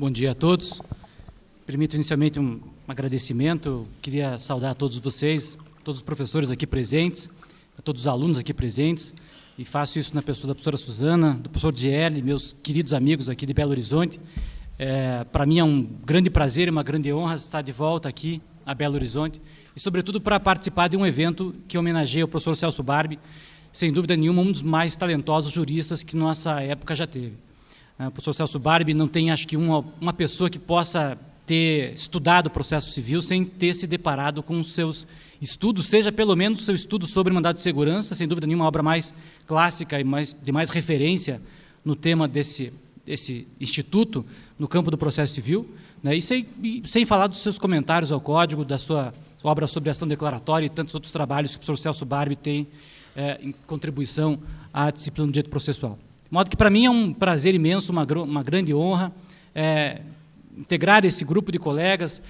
Bom dia a todos. Permito inicialmente um agradecimento. Queria saudar a todos vocês, todos os professores aqui presentes, a todos os alunos aqui presentes, e faço isso na pessoa da professora Suzana, do professor Diele, meus queridos amigos aqui de Belo Horizonte. Para mim é um grande prazer e uma grande honra estar de volta aqui a Belo Horizonte, e sobretudo para participar de um evento que homenageia o professor Celso Barbi, sem dúvida nenhuma um dos mais talentosos juristas que nossa época já teve. O professor Celso Barbi não tem, acho que, uma pessoa que possa ter estudado o processo civil sem ter se deparado com os seus estudos, seja pelo menos o seu estudo sobre mandado de segurança, sem dúvida nenhuma, a obra mais clássica e de mais referência no tema desse instituto no campo do processo civil, né? E sem falar dos seus comentários ao Código, da sua obra sobre ação declaratória e tantos outros trabalhos que o professor Celso Barbi tem em contribuição à disciplina do direito processual. De modo que, para mim, é um prazer imenso, uma grande honra integrar esse grupo de colegas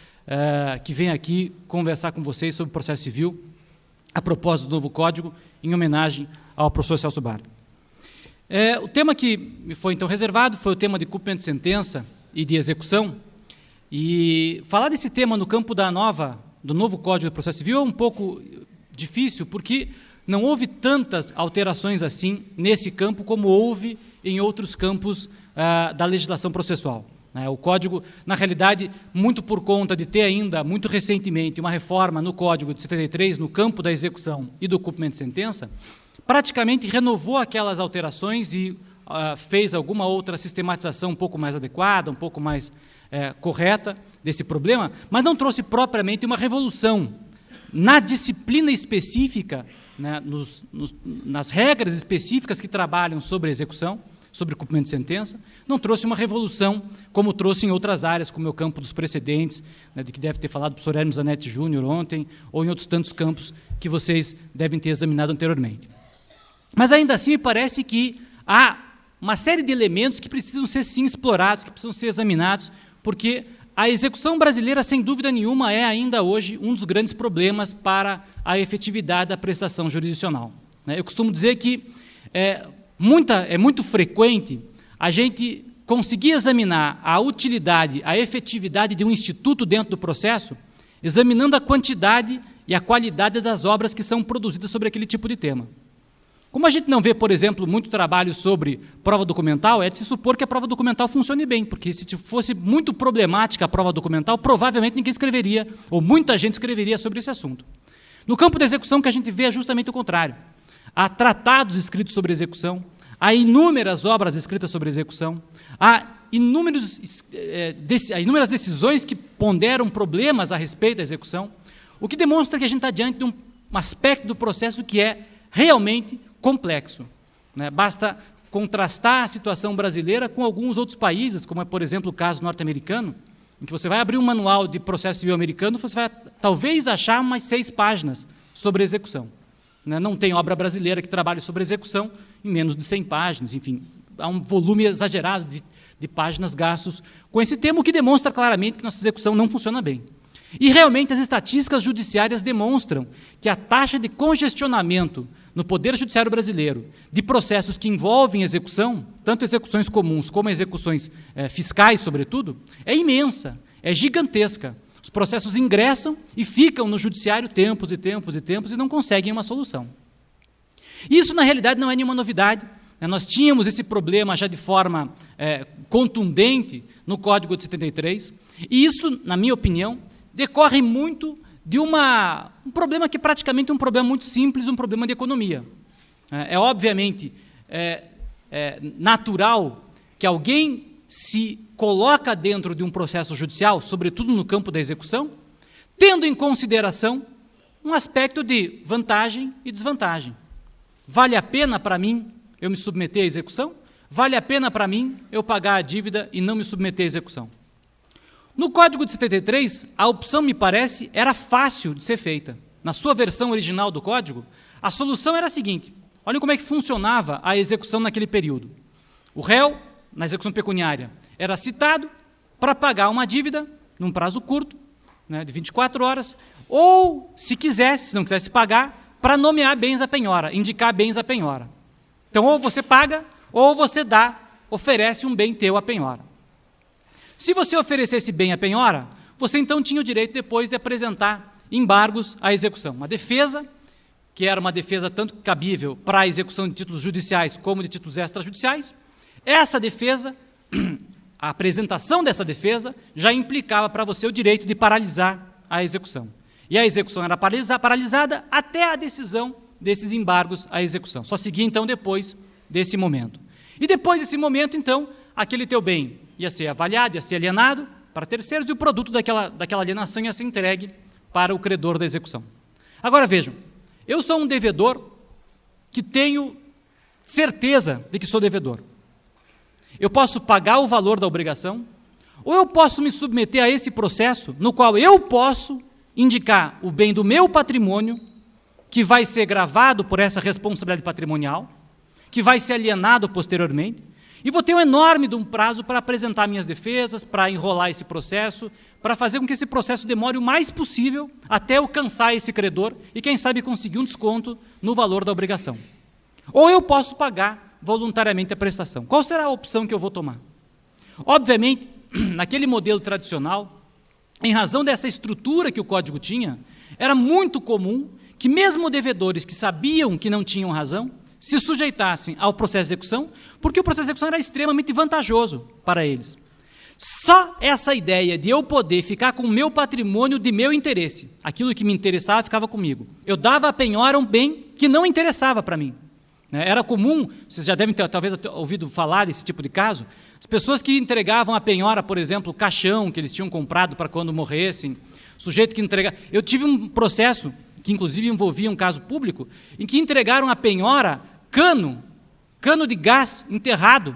que vem aqui conversar com vocês sobre o processo civil a propósito do novo Código, em homenagem ao professor Celso Barbi. O tema que me foi, então, reservado foi o tema de cumprimento de sentença e de execução. E falar desse tema no campo do novo Código de Processo Civil é um pouco difícil, porque não houve tantas alterações assim nesse campo como houve em outros campos da legislação processual. O Código, na realidade, muito por conta de ter ainda, muito recentemente, uma reforma no Código de 73, no campo da execução e do cumprimento de sentença, praticamente renovou aquelas alterações e fez alguma outra sistematização um pouco mais adequada, um pouco mais correta desse problema, mas não trouxe propriamente uma revolução na disciplina específica, né, nas regras específicas que trabalham sobre a execução, sobre o cumprimento de sentença, não trouxe uma revolução como trouxe em outras áreas, como é o campo dos precedentes, né, de que deve ter falado o professor Hermes Zanetti Júnior ontem, ou em outros tantos campos que vocês devem ter examinado anteriormente. Mas ainda assim me parece que há uma série de elementos que precisam ser sim explorados, que precisam ser examinados, porque a execução brasileira, sem dúvida nenhuma, é ainda hoje um dos grandes problemas para a efetividade da prestação jurisdicional. Eu costumo dizer que é muito frequente a gente conseguir examinar a utilidade, a efetividade de um instituto dentro do processo, examinando a quantidade e a qualidade das obras que são produzidas sobre aquele tipo de tema. Como a gente não vê, por exemplo, muito trabalho sobre prova documental, é de se supor que a prova documental funcione bem, porque se fosse muito problemática a prova documental, provavelmente ninguém escreveria, ou muita gente escreveria sobre esse assunto. No campo da execução, o que a gente vê é justamente o contrário. Há tratados escritos sobre execução, há inúmeras obras escritas sobre execução, há inúmeras decisões que ponderam problemas a respeito da execução, o que demonstra que a gente está diante de um aspecto do processo que é realmente complexo. Basta contrastar a situação brasileira com alguns outros países, como é, por exemplo, o caso norte-americano, em que você vai abrir um manual de processo civil americano, você vai talvez achar umas 6 páginas sobre execução. Não tem obra brasileira que trabalhe sobre execução em menos de 100 páginas, enfim, há um volume exagerado de páginas gastos com esse tema, o que demonstra claramente que nossa execução não funciona bem. E, realmente, as estatísticas judiciárias demonstram que a taxa de congestionamento no Poder Judiciário brasileiro de processos que envolvem execução, tanto execuções comuns como execuções fiscais, sobretudo, é imensa, é gigantesca. Os processos ingressam e ficam no judiciário tempos e tempos e tempos e não conseguem uma solução. Isso, na realidade, não é nenhuma novidade. Nós tínhamos esse problema já de forma contundente no Código de 73, e isso, na minha opinião, decorre muito de um problema que praticamente é um problema muito simples, um problema de economia. Obviamente natural que alguém se coloca dentro de um processo judicial, sobretudo no campo da execução, tendo em consideração um aspecto de vantagem e desvantagem. Vale a pena para mim eu me submeter à execução? Vale a pena para mim eu pagar a dívida e não me submeter à execução? No Código de 73, a opção, me parece, era fácil de ser feita. Na sua versão original do Código, a solução era a seguinte: olhem como é que funcionava a execução naquele período. O réu, na execução pecuniária, era citado para pagar uma dívida num prazo curto, de 24 horas, ou, se não quisesse pagar, para nomear bens à penhora, indicar bens à penhora. Então, ou você paga, ou você oferece um bem teu à penhora. Se você oferecesse bem a penhora, você então tinha o direito depois de apresentar embargos à execução. Uma defesa, que era uma defesa tanto cabível para a execução de títulos judiciais como de títulos extrajudiciais. Essa defesa, a apresentação dessa defesa, já implicava para você o direito de paralisar a execução. E a execução era paralisada até a decisão desses embargos à execução. Só seguia, então, depois desse momento. E depois desse momento, então, aquele teu bem ia ser avaliado, ia ser alienado para terceiros e o produto daquela alienação ia ser entregue para o credor da execução. Agora, vejam, eu sou um devedor que tenho certeza de que sou devedor. Eu posso pagar o valor da obrigação, ou eu posso me submeter a esse processo no qual eu posso indicar o bem do meu patrimônio, que vai ser gravado por essa responsabilidade patrimonial, que vai ser alienado posteriormente, e vou ter um enorme de um prazo para apresentar minhas defesas, para enrolar esse processo, para fazer com que esse processo demore o mais possível até alcançar esse credor e, quem sabe, conseguir um desconto no valor da obrigação. Ou eu posso pagar voluntariamente a prestação. Qual será a opção que eu vou tomar? Obviamente, naquele modelo tradicional, em razão dessa estrutura que o Código tinha, era muito comum que mesmo devedores que sabiam que não tinham razão, se sujeitassem ao processo de execução, porque o processo de execução era extremamente vantajoso para eles. Só essa ideia de eu poder ficar com o meu patrimônio de meu interesse, aquilo que me interessava ficava comigo. Eu dava a penhora um bem que não interessava para mim. Era comum, vocês já devem ter talvez ouvido falar desse tipo de caso, as pessoas que entregavam a penhora, por exemplo, o caixão que eles tinham comprado para quando morressem, sujeito que entregava... Eu tive um processo, que inclusive envolvia um caso público, em que entregaram a penhora cano de gás enterrado.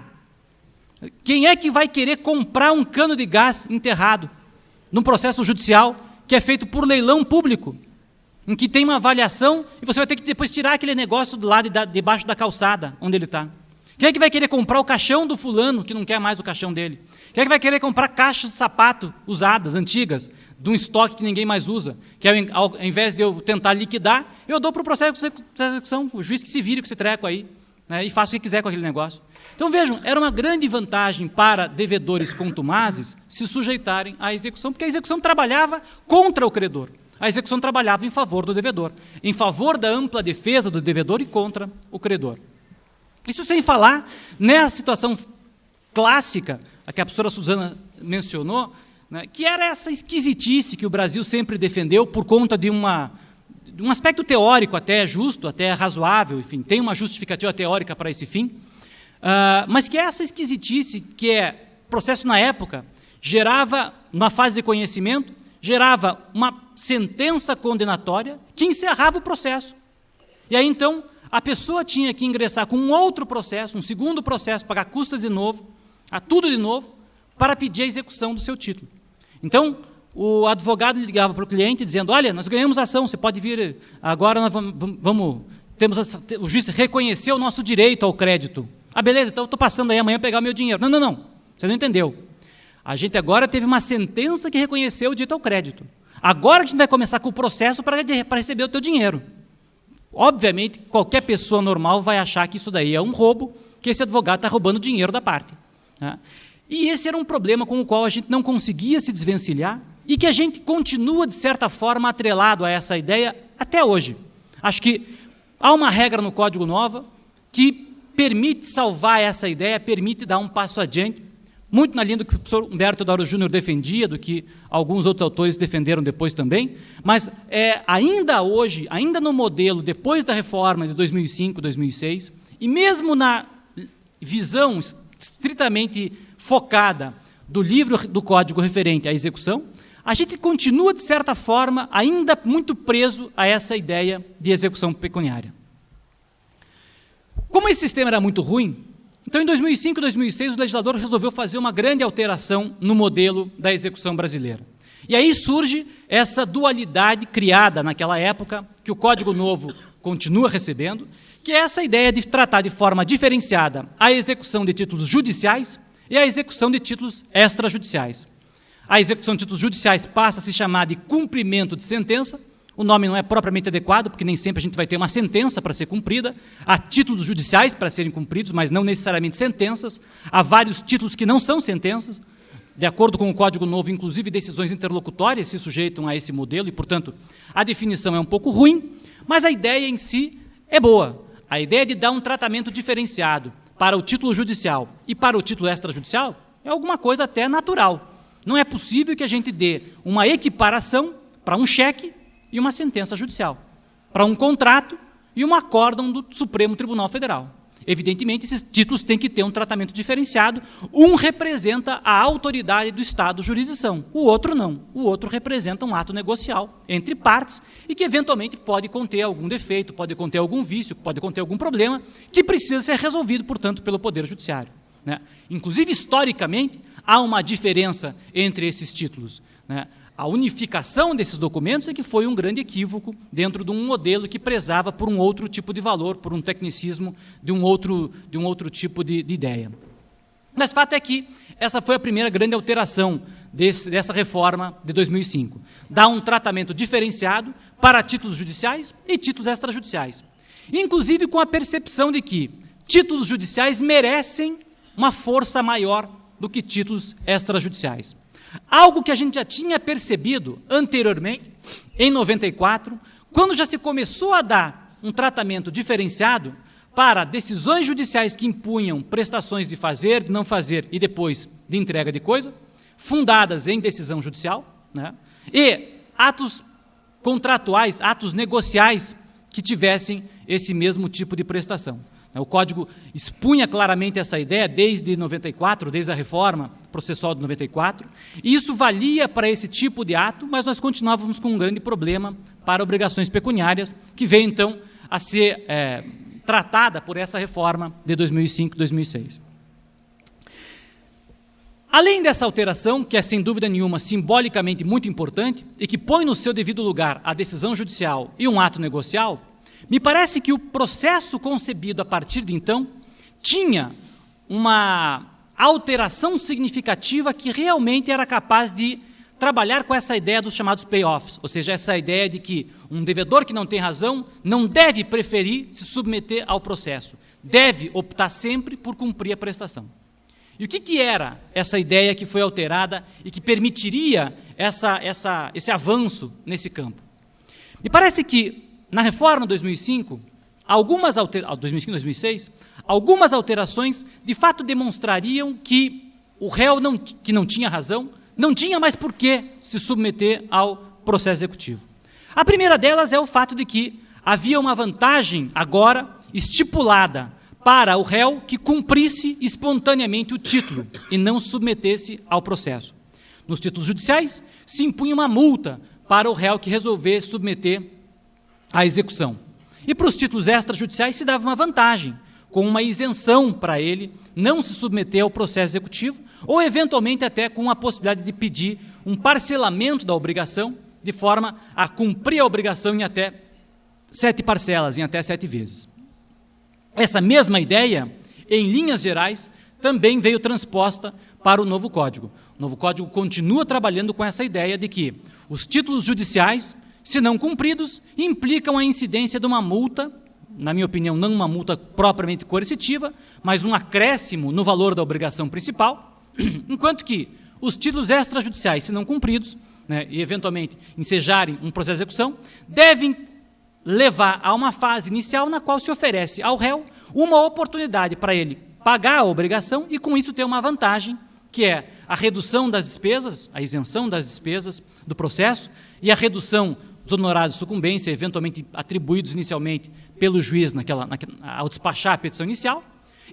Quem é que vai querer comprar um cano de gás enterrado num processo judicial que é feito por leilão público, em que tem uma avaliação e você vai ter que depois tirar aquele negócio do lado debaixo da calçada onde ele está? Quem é que vai querer comprar o caixão do fulano que não quer mais o caixão dele? Quem é que vai querer comprar caixas de sapato usadas, antigas, de um estoque que ninguém mais usa? Que ao invés de eu tentar liquidar, eu dou para o processo de execução, o juiz que se vire com esse treco aí, e faça o que quiser com aquele negócio. Então, vejam, era uma grande vantagem para devedores contumazes se sujeitarem à execução, porque a execução trabalhava contra o credor. A execução trabalhava em favor do devedor, em favor da ampla defesa do devedor e contra o credor. Isso sem falar nessa situação clássica, a que a professora Suzana mencionou, que era essa esquisitice que o Brasil sempre defendeu por conta de um aspecto teórico até justo, até razoável, enfim, tem uma justificativa teórica para esse fim, mas que essa esquisitice, que é processo na época, gerava, numa fase de conhecimento, gerava uma sentença condenatória que encerrava o processo. E aí, então, a pessoa tinha que ingressar com um outro processo, um segundo processo, pagar custas de novo, tudo de novo, para pedir a execução do seu título. Então, o advogado ligava para o cliente dizendo, olha, nós ganhamos a ação, você pode vir, agora nós o juiz reconheceu o nosso direito ao crédito. Beleza, então eu estou passando aí amanhã pegar o meu dinheiro. Não, você não entendeu. A gente agora teve uma sentença que reconheceu o direito ao crédito. Agora a gente vai começar com o processo para receber o teu dinheiro. Obviamente, qualquer pessoa normal vai achar que isso daí é um roubo, que esse advogado está roubando dinheiro da parte. E esse era um problema com o qual a gente não conseguia se desvencilhar e que a gente continua, de certa forma, atrelado a essa ideia até hoje. Acho que há uma regra no Código Nova que permite salvar essa ideia, permite dar um passo adiante, muito na linha do que o professor Humberto Teodoro Júnior defendia, do que alguns outros autores defenderam depois também, mas ainda hoje, ainda no modelo, depois da reforma de 2005, 2006, e mesmo na visão estritamente focada do livro do Código referente à execução, a gente continua, de certa forma, ainda muito preso a essa ideia de execução pecuniária. Como esse sistema era muito ruim, então, em 2005 e 2006, o legislador resolveu fazer uma grande alteração no modelo da execução brasileira. E aí surge essa dualidade criada naquela época, que o Código Novo continua recebendo, que é essa ideia de tratar de forma diferenciada a execução de títulos judiciais e a execução de títulos extrajudiciais. A execução de títulos judiciais passa a se chamar de cumprimento de sentença. O nome não é propriamente adequado, porque nem sempre a gente vai ter uma sentença para ser cumprida. Há títulos judiciais para serem cumpridos, mas não necessariamente sentenças. Há vários títulos que não são sentenças. de acordo com o Código Novo, inclusive decisões interlocutórias se sujeitam a esse modelo e, portanto, a definição é um pouco ruim, mas a ideia em si é boa. A ideia de dar um tratamento diferenciado para o título judicial e para o título extrajudicial é alguma coisa até natural. Não é possível que a gente dê uma equiparação para um cheque e uma sentença judicial, para um contrato e um acórdão do Supremo Tribunal Federal. Evidentemente, esses títulos têm que ter um tratamento diferenciado. Um representa a autoridade do Estado, jurisdição. O outro não. O outro representa um ato negocial entre partes e que, eventualmente, pode conter algum defeito, pode conter algum vício, pode conter algum problema que precisa ser resolvido, portanto, pelo Poder Judiciário, né? Inclusive, historicamente, há uma diferença entre esses títulos, né? A unificação desses documentos é que foi um grande equívoco dentro de um modelo que prezava por um outro tipo de valor, por um tecnicismo de um outro tipo de ideia. Mas fato é que essa foi a primeira grande alteração dessa reforma de 2005. Dá um tratamento diferenciado para títulos judiciais e títulos extrajudiciais. Inclusive com a percepção de que títulos judiciais merecem uma força maior do que títulos extrajudiciais. Algo que a gente já tinha percebido anteriormente, em 94, quando já se começou a dar um tratamento diferenciado para decisões judiciais que impunham prestações de fazer, de não fazer e depois de entrega de coisa, fundadas em decisão judicial, né, e atos contratuais, atos negociais que tivessem esse mesmo tipo de prestação. O Código expunha claramente essa ideia desde 94, desde a reforma processual de 94, e isso valia para esse tipo de ato, mas nós continuávamos com um grande problema para obrigações pecuniárias, que veio, então, a ser tratada por essa reforma de 2005 e 2006. Além dessa alteração, que é, sem dúvida nenhuma, simbolicamente muito importante, e que põe no seu devido lugar a decisão judicial e um ato negocial, me parece que o processo concebido a partir de então tinha uma alteração significativa que realmente era capaz de trabalhar com essa ideia dos chamados payoffs, ou seja, essa ideia de que um devedor que não tem razão não deve preferir se submeter ao processo, deve optar sempre por cumprir a prestação. E o que era essa ideia que foi alterada e que permitiria esse avanço nesse campo? Me parece que na reforma de 2005, 2006, algumas alterações de fato demonstrariam que o réu que não tinha razão, não tinha mais por que se submeter ao processo executivo. A primeira delas é o fato de que havia uma vantagem agora estipulada para o réu que cumprisse espontaneamente o título e não se submetesse ao processo. Nos títulos judiciais, se impunha uma multa para o réu que resolvesse submeter à execução. E para os títulos extrajudiciais se dava uma vantagem, com uma isenção para ele não se submeter ao processo executivo, ou eventualmente até com a possibilidade de pedir um parcelamento da obrigação, de forma a cumprir a obrigação em até 7 parcelas, em até 7 vezes. Essa mesma ideia, em linhas gerais, também veio transposta para o novo Código. O novo Código continua trabalhando com essa ideia de que os títulos judiciais, se não cumpridos, implicam a incidência de uma multa, na minha opinião, não uma multa propriamente coercitiva, mas um acréscimo no valor da obrigação principal, enquanto que os títulos extrajudiciais, se não cumpridos, né, e eventualmente ensejarem um processo de execução, devem levar a uma fase inicial na qual se oferece ao réu uma oportunidade para ele pagar a obrigação e, com isso, ter uma vantagem, que é a redução das despesas, a isenção das despesas do processo e a redução dos honorários de sucumbência, eventualmente atribuídos inicialmente pelo juiz ao despachar a petição inicial,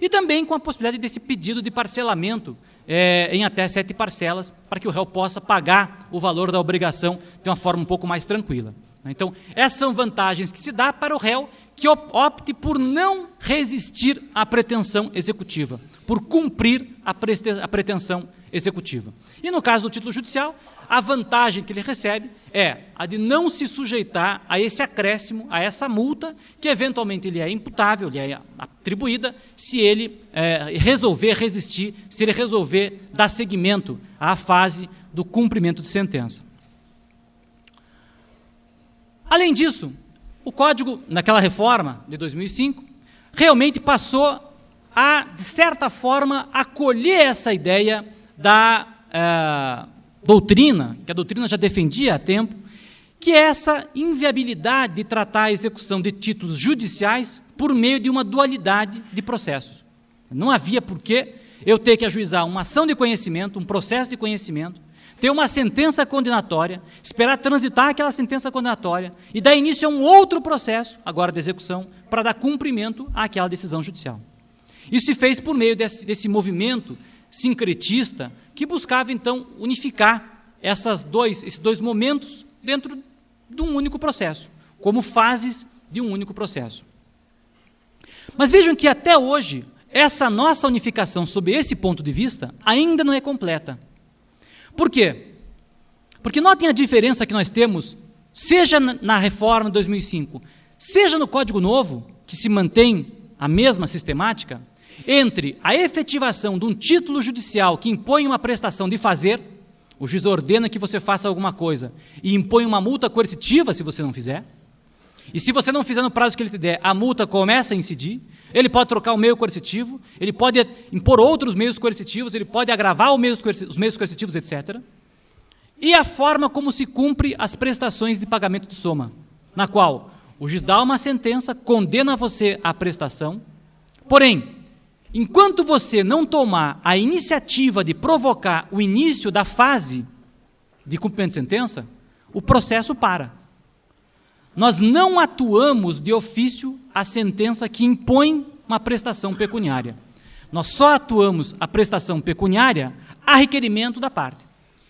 e também com a possibilidade desse pedido de parcelamento em até 7 parcelas, para que o réu possa pagar o valor da obrigação de uma forma um pouco mais tranquila. Então, essas são vantagens que se dá para o réu que opte por não resistir à pretensão executiva, por cumprir a pretensão executiva. E no caso do título judicial, a vantagem que ele recebe é a de não se sujeitar a esse acréscimo, a essa multa, que eventualmente lhe é imputável, lhe é atribuída, se ele resolver resistir, se ele resolver dar seguimento à fase do cumprimento de sentença. Além disso, o Código, naquela reforma de 2005, realmente passou a, de certa forma, acolher essa ideia da doutrina, que a doutrina já defendia há tempo, que é essa inviabilidade de tratar a execução de títulos judiciais por meio de uma dualidade de processos. Não havia porquê eu ter que ajuizar uma ação de conhecimento, um processo de conhecimento, ter uma sentença condenatória, esperar transitar aquela sentença condenatória e dar início a um outro processo, agora de execução, para dar cumprimento àquela decisão judicial. Isso se fez por meio desse movimento sincretista que buscava, então, unificar esses dois momentos dentro de um único processo, como fases de um único processo. Mas vejam que até hoje, essa nossa unificação sob esse ponto de vista ainda não é completa. Por quê? Porque notem a diferença que nós temos, seja na reforma de 2005, seja no Código Novo, que se mantém a mesma sistemática, entre a efetivação de um título judicial que impõe uma prestação de fazer, o juiz ordena que você faça alguma coisa e impõe uma multa coercitiva se você não fizer, e se você não fizer no prazo que ele te der, a multa começa a incidir, ele pode trocar o meio coercitivo, ele pode impor outros meios coercitivos, ele pode agravar os meios coercitivos, etc. E a forma como se cumpre as prestações de pagamento de soma, na qual o juiz dá uma sentença, condena você à prestação, porém, enquanto você não tomar a iniciativa de provocar o início da fase de cumprimento de sentença, o processo para. Nós não atuamos de ofício a sentença que impõe uma prestação pecuniária. Nós só atuamos a prestação pecuniária a requerimento da parte.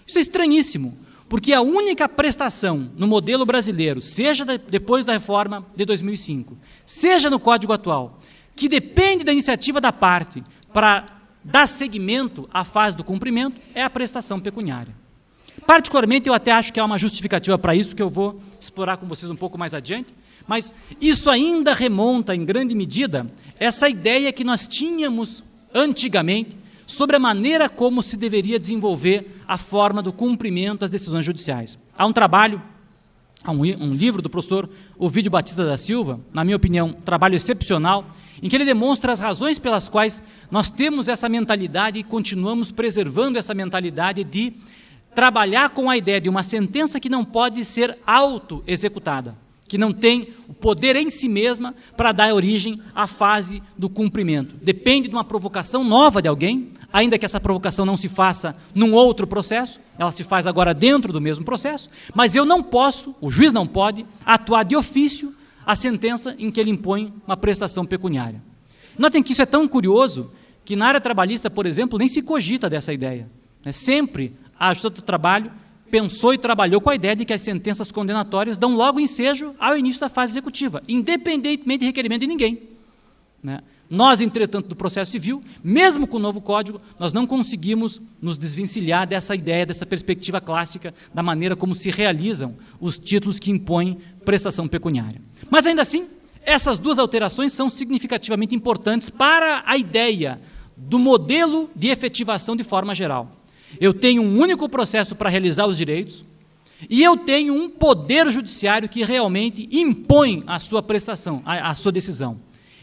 Isso é estranhíssimo, porque a única prestação no modelo brasileiro, seja depois da reforma de 2005, seja no Código atual, que depende da iniciativa da parte para dar seguimento à fase do cumprimento, é a prestação pecuniária. Particularmente, eu até acho que há uma justificativa para isso, que eu vou explorar com vocês um pouco mais adiante, mas isso ainda remonta, em grande medida, essa ideia que nós tínhamos antigamente sobre a maneira como se deveria desenvolver a forma do cumprimento das decisões judiciais. Há um trabalho, há um livro do professor Ovídio Batista da Silva, na minha opinião, um trabalho excepcional, em que ele demonstra as razões pelas quais nós temos essa mentalidade e continuamos preservando essa mentalidade de trabalhar com a ideia de uma sentença que não pode ser auto-executada, que não tem o poder em si mesma para dar origem à fase do cumprimento. Depende de uma provocação nova de alguém, ainda que essa provocação não se faça num outro processo, ela se faz agora dentro do mesmo processo, mas eu não posso, o juiz não pode, atuar de ofício a sentença em que ele impõe uma prestação pecuniária. Notem que isso é tão curioso que na área trabalhista, por exemplo, nem se cogita dessa ideia. Sempre a Justiça do Trabalho pensou e trabalhou com a ideia de que as sentenças condenatórias dão logo ensejo ao início da fase executiva, independentemente de requerimento de ninguém. Nós, entretanto, do processo civil, mesmo com o novo Código, nós não conseguimos nos desvencilhar dessa ideia, dessa perspectiva clássica, da maneira como se realizam os títulos que impõem prestação pecuniária. Mas, ainda assim, essas duas alterações são significativamente importantes para a ideia do modelo de efetivação de forma geral. Eu tenho um único processo para realizar os direitos e eu tenho um poder judiciário que realmente impõe a sua prestação, a sua decisão.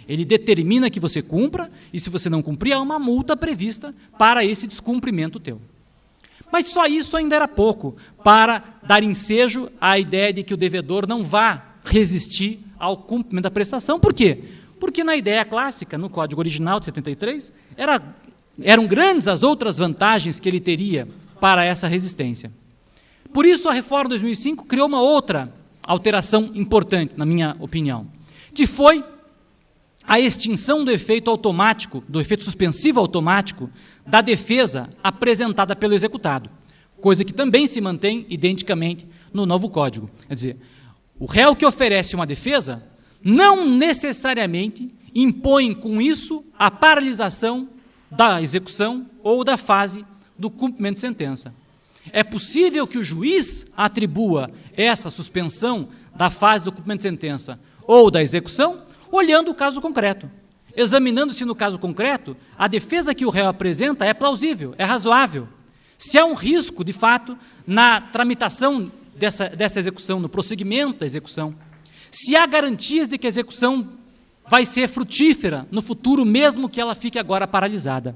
Ele determina que você cumpra e, se você não cumprir, há uma multa prevista para esse descumprimento teu. Mas só isso ainda era pouco para dar ensejo à ideia de que o devedor não vá resistir ao cumprimento da prestação. Por quê? Porque na ideia clássica, no Código original de 73, eram grandes as outras vantagens que ele teria para essa resistência. Por isso, a reforma de 2005 criou uma outra alteração importante, na minha opinião, que foi a extinção do efeito automático, do efeito suspensivo automático da defesa apresentada pelo executado, coisa que também se mantém identicamente no novo Código. Quer dizer, o réu que oferece uma defesa não necessariamente impõe com isso a paralisação da execução ou da fase do cumprimento de sentença. É possível que o juiz atribua essa suspensão da fase do cumprimento de sentença ou da execução, olhando o caso concreto, examinando se no caso concreto a defesa que o réu apresenta é plausível, é razoável, se há um risco, de fato, na tramitação dessa execução, no prosseguimento da execução, se há garantias de que a execução vai ser frutífera no futuro, mesmo que ela fique agora paralisada.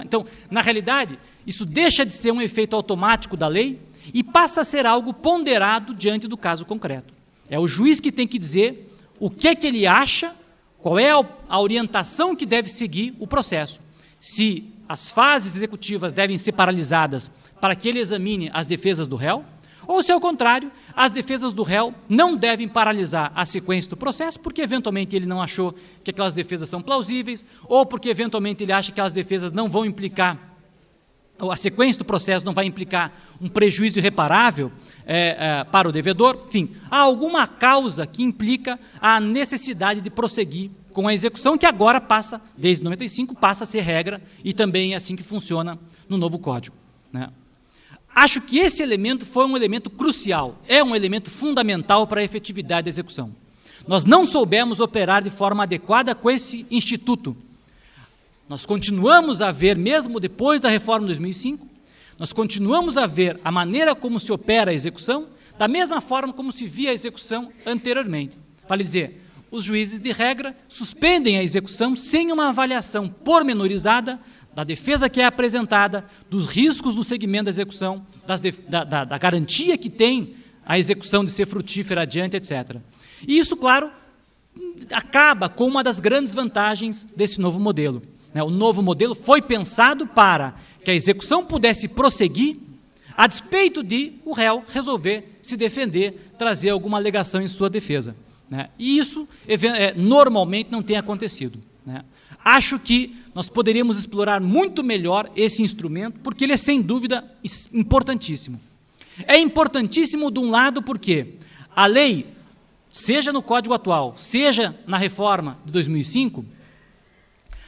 Então, na realidade, isso deixa de ser um efeito automático da lei e passa a ser algo ponderado diante do caso concreto. É o juiz que tem que dizer o que é que ele acha, qual é a orientação que deve seguir o processo. Se as fases executivas devem ser paralisadas para que ele examine as defesas do réu, ou se, ao contrário, as defesas do réu não devem paralisar a sequência do processo, porque, eventualmente, ele não achou que aquelas defesas são plausíveis, ou porque, eventualmente, ele acha que aquelas defesas não vão implicar, ou a sequência do processo não vai implicar um prejuízo irreparável para o devedor. Enfim, há alguma causa que implica a necessidade de prosseguir com a execução, que agora passa, desde 95, passa a ser regra, e também é assim que funciona no novo Código, né? Acho que esse elemento foi um elemento crucial, é um elemento fundamental para a efetividade da execução. Nós não soubemos operar de forma adequada com esse instituto. Nós continuamos a ver, mesmo depois da reforma de 2005, nós continuamos a ver a maneira como se opera a execução, da mesma forma como se via a execução anteriormente. Vale dizer, os juízes de regra suspendem a execução sem uma avaliação pormenorizada da defesa que é apresentada, dos riscos no segmento da execução, da garantia que tem a execução de ser frutífera adiante, etc. E isso, claro, acaba com uma das grandes vantagens desse novo modelo. O novo modelo foi pensado para que a execução pudesse prosseguir, a despeito de o réu resolver se defender, trazer alguma alegação em sua defesa. E isso, normalmente, não tem acontecido. Acho que nós poderíamos explorar muito melhor esse instrumento, porque ele é, sem dúvida, importantíssimo. É importantíssimo, de um lado, porque a lei, seja no Código atual, seja na reforma de 2005,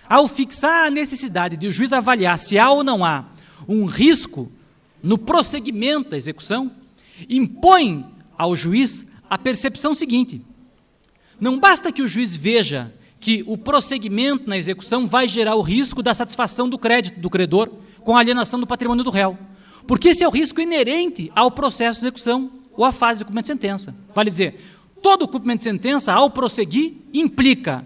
ao fixar a necessidade de o juiz avaliar se há ou não há um risco no prosseguimento da execução, impõe ao juiz a percepção seguinte: não basta que o juiz veja que o prosseguimento na execução vai gerar o risco da satisfação do crédito do credor com a alienação do patrimônio do réu, porque esse é o risco inerente ao processo de execução ou à fase de cumprimento de sentença. Vale dizer, todo cumprimento de sentença, ao prosseguir, implica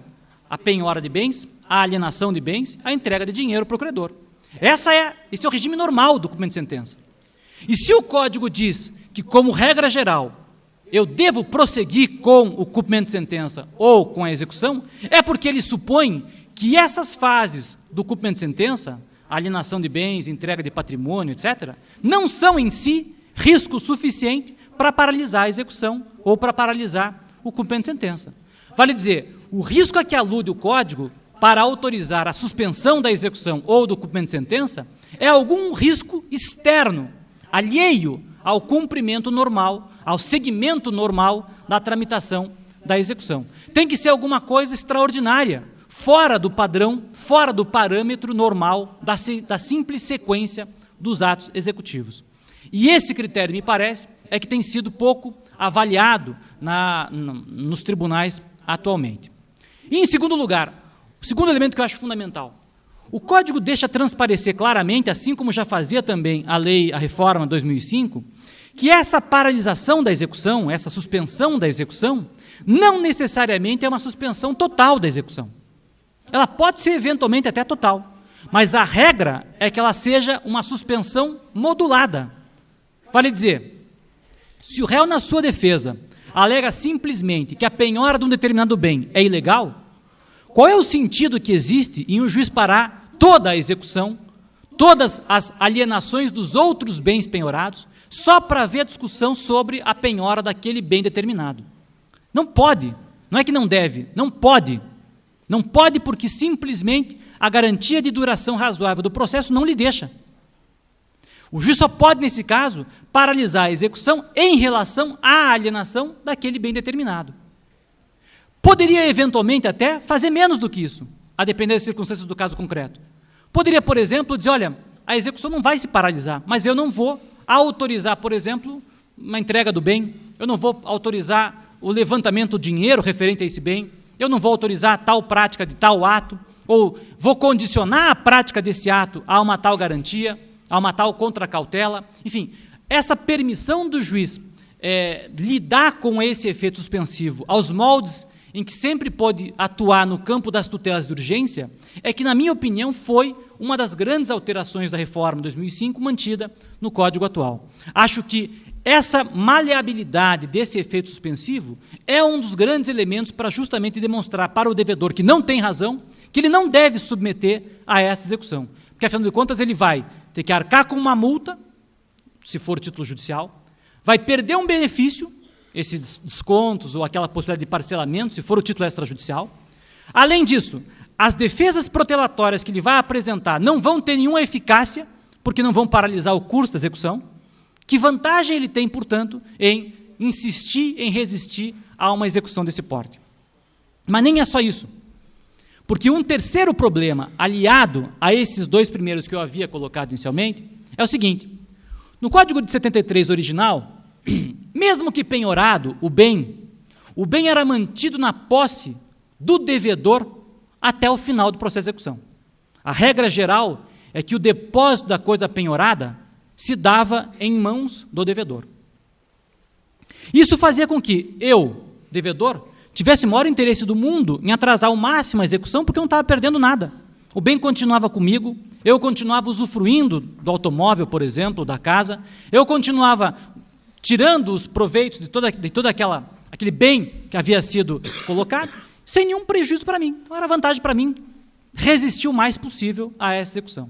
a penhora de bens, a alienação de bens, a entrega de dinheiro para o credor. Esse é o regime normal do cumprimento de sentença. E se o Código diz que, como regra geral, eu devo prosseguir com o cumprimento de sentença ou com a execução, é porque ele supõe que essas fases do cumprimento de sentença, alienação de bens, entrega de patrimônio, etc., não são em si risco suficiente para paralisar a execução ou para paralisar o cumprimento de sentença. Vale dizer, o risco a que alude o Código para autorizar a suspensão da execução ou do cumprimento de sentença é algum risco externo, alheio ao cumprimento normal, ao segmento normal da tramitação da execução. Tem que ser alguma coisa extraordinária, fora do padrão, fora do parâmetro normal da simples sequência dos atos executivos. E esse critério, me parece, é que tem sido pouco avaliado nos tribunais atualmente. E, em segundo lugar, o segundo elemento que eu acho fundamental, o Código deixa transparecer claramente, assim como já fazia também a reforma de 2005, que essa paralisação da execução, essa suspensão da execução, não necessariamente é uma suspensão total da execução. Ela pode ser, eventualmente, até total, mas a regra é que ela seja uma suspensão modulada. Vale dizer, se o réu, na sua defesa, alega simplesmente que a penhora de um determinado bem é ilegal, qual é o sentido que existe em um juiz parar toda a execução, todas as alienações dos outros bens penhorados, só para ver a discussão sobre a penhora daquele bem determinado? Não pode, não é que não deve, não pode. Não pode porque simplesmente a garantia de duração razoável do processo não lhe deixa. O juiz só pode, nesse caso, paralisar a execução em relação à alienação daquele bem determinado. Poderia, eventualmente, até fazer menos do que isso, a depender das circunstâncias do caso concreto. Poderia, por exemplo, dizer, olha, a execução não vai se paralisar, mas eu não vou autorizar, por exemplo, uma entrega do bem, eu não vou autorizar o levantamento do dinheiro referente a esse bem, eu não vou autorizar tal prática de tal ato, ou vou condicionar a prática desse ato a uma tal garantia, a uma tal contracautela. Enfim, essa permissão do juiz lidar com esse efeito suspensivo aos moldes em que sempre pôde atuar no campo das tutelas de urgência, é que, na minha opinião, foi uma das grandes alterações da reforma de 2005 mantida no Código atual. Acho que essa maleabilidade desse efeito suspensivo é um dos grandes elementos para justamente demonstrar para o devedor que não tem razão, que ele não deve submeter a essa execução. Porque, afinal de contas, ele vai ter que arcar com uma multa, se for título judicial, vai perder um benefício, esses descontos ou aquela possibilidade de parcelamento, se for o título extrajudicial. Além disso, as defesas protelatórias que ele vai apresentar não vão ter nenhuma eficácia, porque não vão paralisar o curso da execução. Que vantagem ele tem, portanto, em insistir, em resistir a uma execução desse porte? Mas nem é só isso. Porque um terceiro problema, aliado a esses dois primeiros que eu havia colocado inicialmente, é o seguinte: no Código de 73 original, mesmo que penhorado o bem era mantido na posse do devedor até o final do processo de execução. A regra geral é que o depósito da coisa penhorada se dava em mãos do devedor. Isso fazia com que eu, devedor, tivesse o maior interesse do mundo em atrasar ao máximo a execução, porque eu não estava perdendo nada. O bem continuava comigo, eu continuava usufruindo do automóvel, por exemplo, da casa, eu continuava tirando os proveitos de todo aquele bem que havia sido colocado, sem nenhum prejuízo para mim. Então era vantagem para mim resistir o mais possível a essa execução.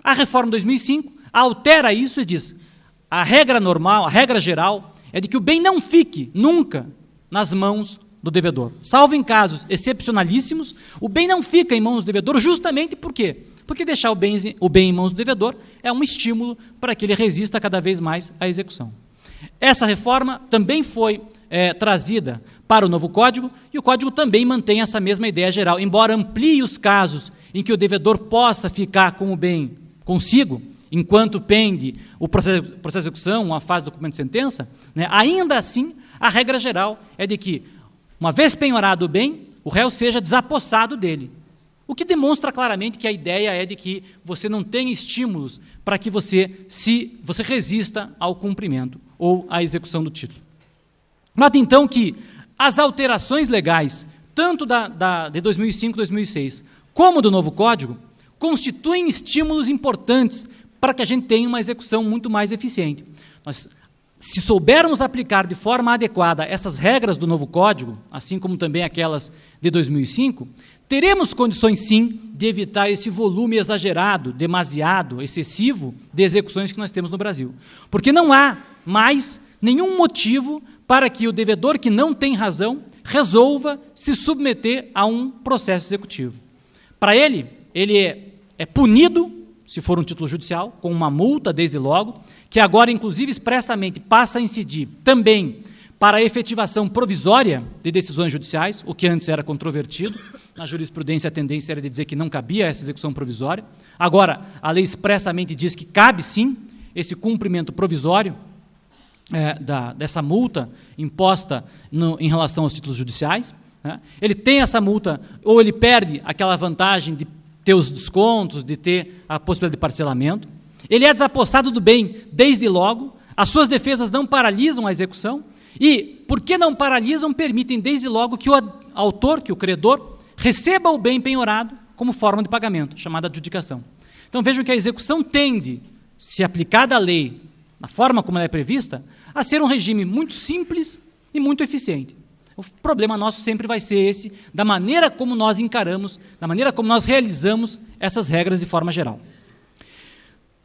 A reforma de 2005 altera isso e diz: a regra normal, a regra geral, é de que o bem não fique nunca nas mãos do devedor. Salvo em casos excepcionalíssimos, o bem não fica em mãos do devedor justamente por quê? Porque deixar o bem em mãos do devedor é um estímulo para que ele resista cada vez mais à execução. Essa reforma também foi trazida para o novo Código, e o Código também mantém essa mesma ideia geral, embora amplie os casos em que o devedor possa ficar com o bem consigo, enquanto pende o processo de execução, a fase do cumprimento de sentença, né, ainda assim, a regra geral é de que, uma vez penhorado o bem, o réu seja desapossado dele. O que demonstra claramente que a ideia é de que você não tem estímulos para que você resista ao cumprimento ou à execução do título. Nota então que as alterações legais, tanto de 2005 e 2006, como do novo Código, constituem estímulos importantes para que a gente tenha uma execução muito mais eficiente. Se soubermos aplicar de forma adequada essas regras do novo Código, assim como também aquelas de 2005, teremos condições, sim, de evitar esse volume exagerado, demasiado, excessivo de execuções que nós temos no Brasil. Porque não há mais nenhum motivo para que o devedor que não tem razão resolva se submeter a um processo executivo. Para ele é punido, se for um título judicial, com uma multa, desde logo, que agora, inclusive, expressamente passa a incidir também para a efetivação provisória de decisões judiciais, o que antes era controvertido. Na jurisprudência, a tendência era de dizer que não cabia essa execução provisória. Agora, a lei expressamente diz que cabe, sim, esse cumprimento provisório dessa multa imposta em relação aos títulos judiciais. Né? Ele tem essa multa, ou ele perde aquela vantagem de ter os descontos, de ter a possibilidade de parcelamento. Ele é desapossado do bem desde logo, as suas defesas não paralisam a execução, e, porque não paralisam, permitem desde logo que o autor, que o credor, receba o bem penhorado como forma de pagamento, chamada adjudicação. Então vejam que a execução tende, se aplicada a lei, na forma como ela é prevista, a ser um regime muito simples e muito eficiente. O problema nosso sempre vai ser esse, da maneira como nós encaramos, da maneira como nós realizamos essas regras de forma geral.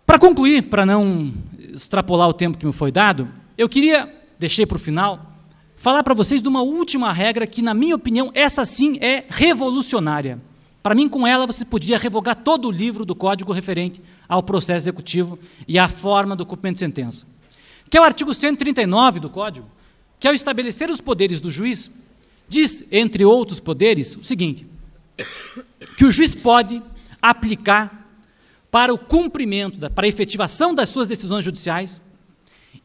Para concluir, para não extrapolar o tempo que me foi dado, eu queria, deixei para o final, falar para vocês de uma última regra que, na minha opinião, essa sim é revolucionária. Para mim, com ela, você podia revogar todo o livro do Código referente ao processo executivo e à forma do cumprimento de sentença, que é o artigo 139 do Código, que, ao estabelecer os poderes do juiz, diz, entre outros poderes, o seguinte: que o juiz pode aplicar para o cumprimento, para a efetivação das suas decisões judiciais,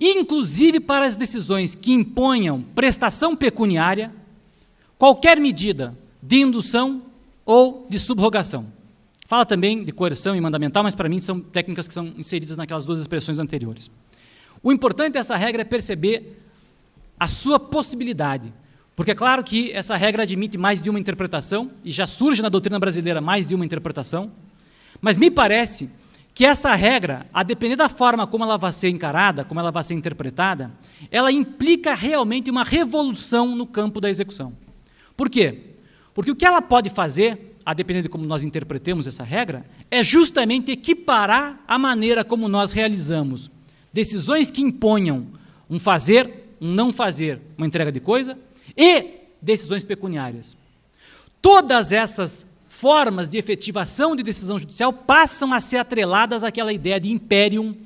inclusive para as decisões que imponham prestação pecuniária, qualquer medida de indução ou de subrogação. Fala também de coerção e mandamental, mas para mim são técnicas que são inseridas naquelas duas expressões anteriores. O importante dessa regra é perceber a sua possibilidade, Porque é claro que essa regra admite mais de uma interpretação, e já surge na doutrina brasileira mais de uma interpretação, mas me parece que essa regra, a depender da forma como ela vai ser encarada, como ela vai ser interpretada, ela implica realmente uma revolução no campo da execução. Por quê? Porque o que ela pode fazer, a depender de como nós interpretemos essa regra, é justamente equiparar a maneira como nós realizamos decisões que imponham um fazer, um não fazer, uma entrega de coisa, e decisões pecuniárias. Todas essas formas de efetivação de decisão judicial passam a ser atreladas àquela ideia de imperium,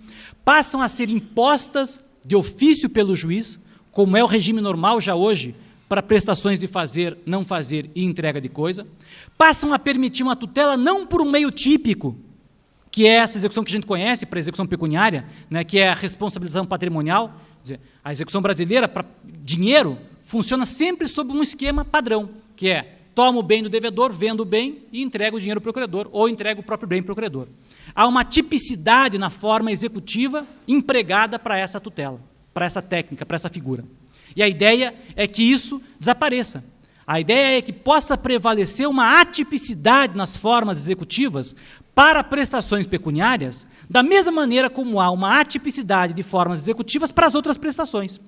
passam a ser impostas de ofício pelo juiz, como é o regime normal já hoje, para prestações de fazer, não fazer e entrega de coisa, passam a permitir uma tutela não por um meio típico, que é essa execução que a gente conhece para a execução pecuniária, né, que é a responsabilização patrimonial. Quer dizer, a execução brasileira para dinheiro funciona sempre sob um esquema padrão, que é toma o bem do devedor, vendo o bem e entrega o dinheiro ao procurador, ou entrega o próprio bem ao procurador. Há uma tipicidade na forma executiva empregada para essa tutela, para essa técnica, para essa figura. E a ideia é que isso desapareça. A ideia é que possa prevalecer uma atipicidade nas formas executivas para prestações pecuniárias, da mesma maneira como há uma atipicidade de formas executivas para as outras prestações.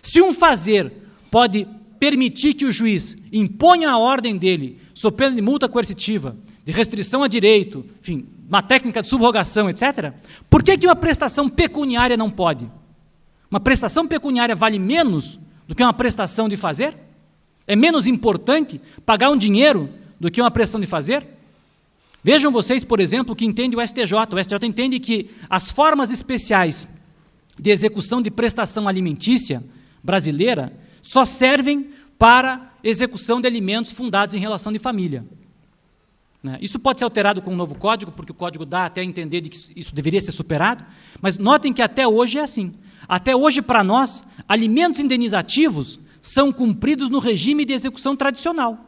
Se um fazer pode permitir que o juiz imponha a ordem dele, sob pena de multa coercitiva, de restrição a direito, enfim, uma técnica de subrogação, etc., por que uma prestação pecuniária não pode? Uma prestação pecuniária vale menos do que uma prestação de fazer? É menos importante pagar um dinheiro do que uma prestação de fazer? Vejam vocês, por exemplo, o que entende o STJ. O STJ entende que as formas especiais de execução de prestação alimentícia brasileira só servem para execução de alimentos fundados em relação de família. Isso pode ser alterado com um novo código, porque o código dá até a entender de que isso deveria ser superado, mas notem que até hoje é assim. Até hoje, para nós, alimentos indenizativos são cumpridos no regime de execução tradicional.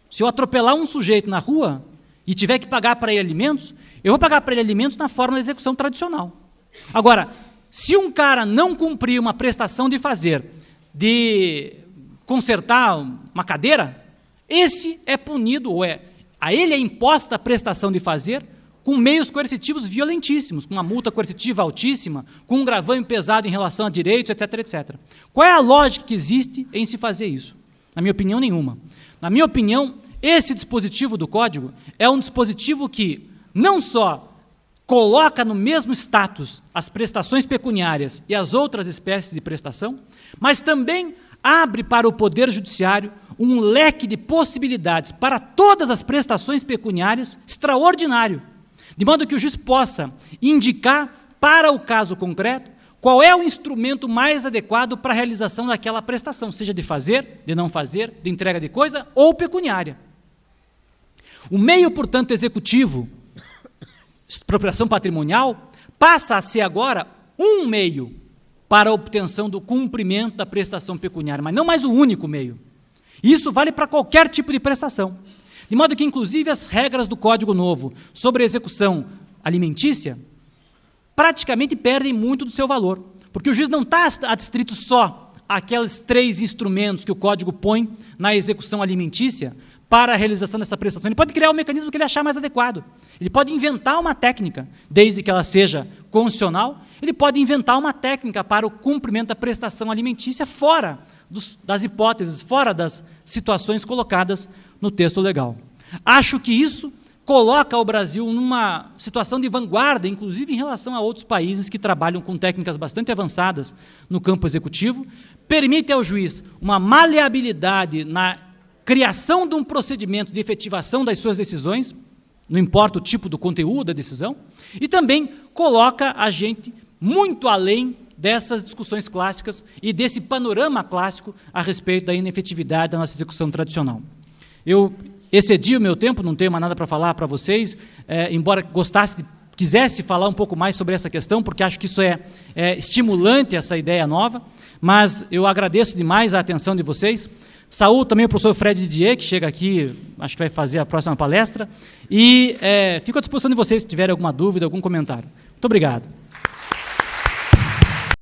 Se eu atropelar um sujeito na rua e tiver que pagar para ele alimentos, eu vou pagar para ele alimentos na forma da execução tradicional. Agora, se um cara não cumprir uma prestação de fazer, de consertar uma cadeira, esse é punido, a ele é imposta a prestação de fazer com meios coercitivos violentíssimos, com uma multa coercitiva altíssima, com um gravame pesado em relação a direitos, etc., etc. Qual é a lógica que existe em se fazer isso? Na minha opinião, nenhuma. Na minha opinião, esse dispositivo do Código é um dispositivo que não só coloca no mesmo status as prestações pecuniárias e as outras espécies de prestação, mas também abre para o Poder Judiciário um leque de possibilidades para todas as prestações pecuniárias extraordinário, de modo que o juiz possa indicar para o caso concreto qual é o instrumento mais adequado para a realização daquela prestação, seja de fazer, de não fazer, de entrega de coisa ou pecuniária. O meio, portanto, executivo, expropriação patrimonial, passa a ser agora um meio para a obtenção do cumprimento da prestação pecuniária, mas não mais o único meio. Isso vale para qualquer tipo de prestação. De modo que, inclusive, as regras do Código Novo sobre a execução alimentícia praticamente perdem muito do seu valor, porque o juiz não está adstrito só àqueles 3 instrumentos que o Código põe na execução alimentícia para a realização dessa prestação. Ele pode criar o mecanismo que ele achar mais adequado. Ele pode inventar uma técnica, desde que ela seja constitucional, ele pode inventar uma técnica para o cumprimento da prestação alimentícia fora das hipóteses, fora das situações colocadas no texto legal. Acho que isso coloca o Brasil numa situação de vanguarda, inclusive em relação a outros países que trabalham com técnicas bastante avançadas no campo executivo, permite ao juiz uma maleabilidade na criação de um procedimento de efetivação das suas decisões, não importa o tipo do conteúdo da decisão, e também coloca a gente muito além dessas discussões clássicas e desse panorama clássico a respeito da inefetividade da nossa execução tradicional. Eu excedi o meu tempo, não tenho mais nada para falar para vocês, embora quisesse falar um pouco mais sobre essa questão, porque acho que isso é estimulante, essa ideia nova, mas eu agradeço demais a atenção de vocês. Saúdo também o professor Fred Didier, que chega aqui, acho que vai fazer a próxima palestra, e fico à disposição de vocês se tiverem alguma dúvida, algum comentário. Muito obrigado.